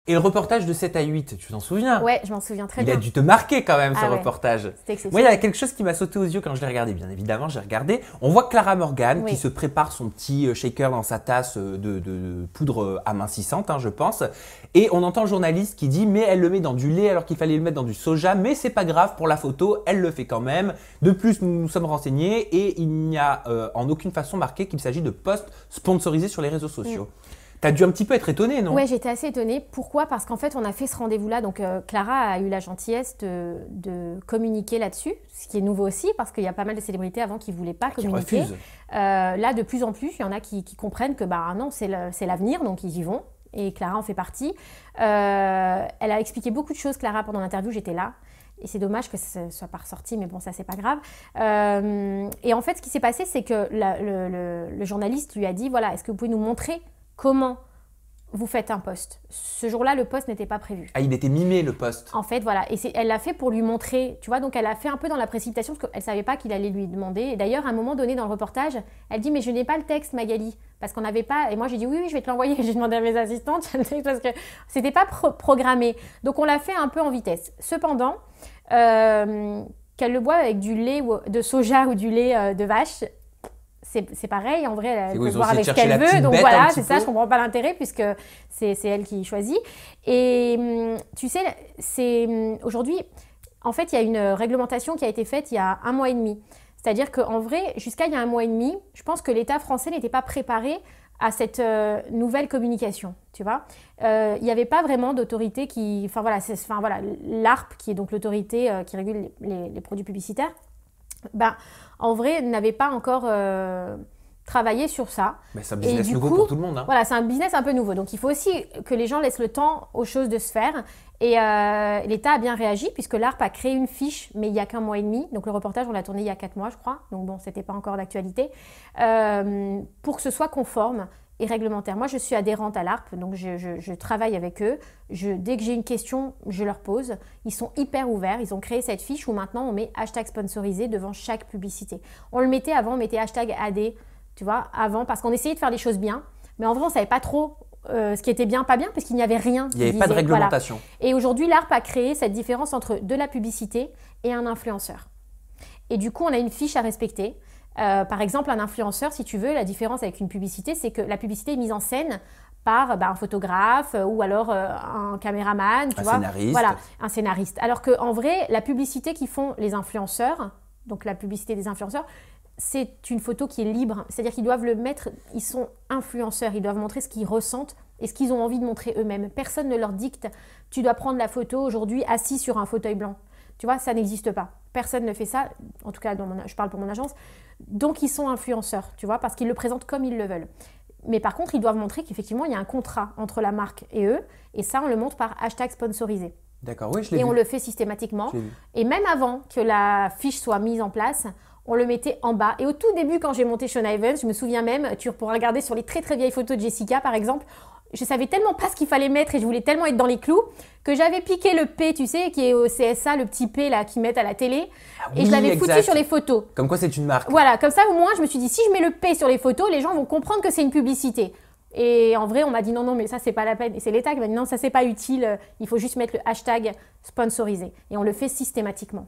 Et le reportage de 7 à 8, tu t'en souviens? Ouais, je m'en souviens très Il bien. a dû te marquer quand même, ce Ah ouais, reportage. c'était exceptionnel. Moi, il y a quelque chose qui m'a sauté aux yeux quand je l'ai regardé. Bien évidemment, j'ai regardé. On voit Clara Morgan Oui. qui se prépare son petit shaker dans sa tasse de poudre amincissante, je pense. Et on entend le journaliste qui dit « Mais elle le met dans du lait alors qu'il fallait le mettre dans du soja. Mais c'est pas grave pour la photo, elle le fait quand même. De plus, nous nous sommes renseignés et il n'y a en aucune façon marqué qu'il s'agit de posts sponsorisés sur les réseaux sociaux. T'as dû un petit peu être étonnée, non? Ouais, j'étais assez étonnée. Pourquoi? Parce qu'en fait, on a fait ce rendez-vous-là. Donc, Clara a eu la gentillesse de communiquer là-dessus, ce qui est nouveau aussi, parce qu'il y a pas mal de célébrités avant qui ne voulaient pas communiquer. Refusent. Là, de plus en plus, il y en a qui comprennent que bah, non, c'est l'avenir, donc ils y vont. Et Clara en fait partie. Elle a expliqué beaucoup de choses, Clara, pendant l'interview, j'étais là. Et c'est dommage que ça ne soit pas ressorti, mais bon, ça, c'est pas grave. Et en fait, ce qui s'est passé, c'est que le journaliste lui a dit, voilà, est-ce que vous pouvez nous montrer comment vous faites un post? Ce jour-là, le post n'était pas prévu. Ah, il était mimé, le post. En fait, voilà. Et elle l'a fait pour lui montrer, tu vois. Donc, elle a fait un peu dans la précipitation parce qu'elle ne savait pas qu'il allait lui demander. Et d'ailleurs, à un moment donné dans le reportage, elle dit « Mais je n'ai pas le texte, Magali. » Parce qu'on n'avait pas... Et moi, j'ai dit « Oui, je vais te l'envoyer. » J'ai demandé à mes assistantes le texte parce que ce n'était pas programmé. Donc, on l'a fait un peu en vitesse. Cependant, qu'elle le boive avec du lait de soja ou du lait de vache... C'est pareil, en vrai, elle peut boire avec ce qu'elle veut. Donc voilà, c'est ça, je ne comprends pas l'intérêt puisque c'est elle qui choisit. Et tu sais, aujourd'hui, en fait, il y a une réglementation qui a été faite il y a 1 mois et demi. C'est-à-dire qu'en vrai, jusqu'à il y a 1 mois et demi, je pense que l'État français n'était pas préparé à cette nouvelle communication, tu vois. Il n'y avait pas vraiment d'autorité qui... Enfin voilà, l'ARP, qui est donc l'autorité qui régule les produits publicitaires, ben, en vrai, n'avait pas encore travaillé sur ça. Mais c'est un business nouveau pour tout le monde. Voilà, c'est un business un peu nouveau. Donc, il faut aussi que les gens laissent le temps aux choses de se faire. Et l'État a bien réagi puisque l'ARP a créé une fiche, mais il n'y a qu'1 mois et demi. Donc, le reportage, on l'a tourné il y a 4 mois, je crois. Donc, bon, c'était pas encore d'actualité. Pour que ce soit conforme et réglementaire. Moi, je suis adhérente à l'ARP, donc je travaille avec eux. Dès que j'ai une question, je leur pose. Ils sont hyper ouverts. Ils ont créé cette fiche où maintenant, on met hashtag sponsorisé devant chaque publicité. On le mettait avant, on mettait hashtag AD, tu vois, avant, parce qu'on essayait de faire les choses bien. Mais en vrai, on ne savait pas trop ce qui était bien, pas bien, parce qu'il n'y avait rien. Il n'y avait pas de réglementation. Voilà. Et aujourd'hui, l'ARP a créé cette différence entre de la publicité et un influenceur. Et du coup, on a une fiche à respecter. Par exemple, un influenceur, si tu veux, la différence avec une publicité, c'est que la publicité est mise en scène par un photographe ou alors un caméraman, tu vois. Scénariste. Voilà, un scénariste. Alors qu'en vrai, la publicité qu'ils font les influenceurs, donc la publicité des influenceurs, c'est une photo qui est libre. C'est-à-dire qu'ils doivent le mettre, ils sont influenceurs, ils doivent montrer ce qu'ils ressentent et ce qu'ils ont envie de montrer eux-mêmes. Personne ne leur dicte, tu dois prendre la photo aujourd'hui assis sur un fauteuil blanc. Tu vois, ça n'existe pas. Personne ne fait ça, en tout cas, je parle pour mon agence. Donc, ils sont influenceurs, tu vois, parce qu'ils le présentent comme ils le veulent. Mais par contre, ils doivent montrer qu'effectivement, il y a un contrat entre la marque et eux. Et ça, on le montre par hashtag sponsorisé. D'accord, oui, je l'ai vu. Et on le fait systématiquement. Et même avant que la fiche soit mise en place, on le mettait en bas. Et au tout début, quand j'ai monté Sean Evans, je me souviens même, tu pourras regarder sur les très très vieilles photos de Jessica, par exemple, je savais tellement pas ce qu'il fallait mettre et je voulais tellement être dans les clous que j'avais piqué le P, tu sais, qui est au CSA, le petit P là qu'ils mettent à la télé. Ah oui, et je l'avais foutu sur les photos. Comme quoi c'est une marque. Voilà, comme ça au moins je me suis dit, si je mets le P sur les photos, les gens vont comprendre que c'est une publicité. Et en vrai, on m'a dit non, mais ça c'est pas la peine. Et c'est l'État qui m'a dit non, ça c'est pas utile, il faut juste mettre le hashtag sponsorisé. Et on le fait systématiquement.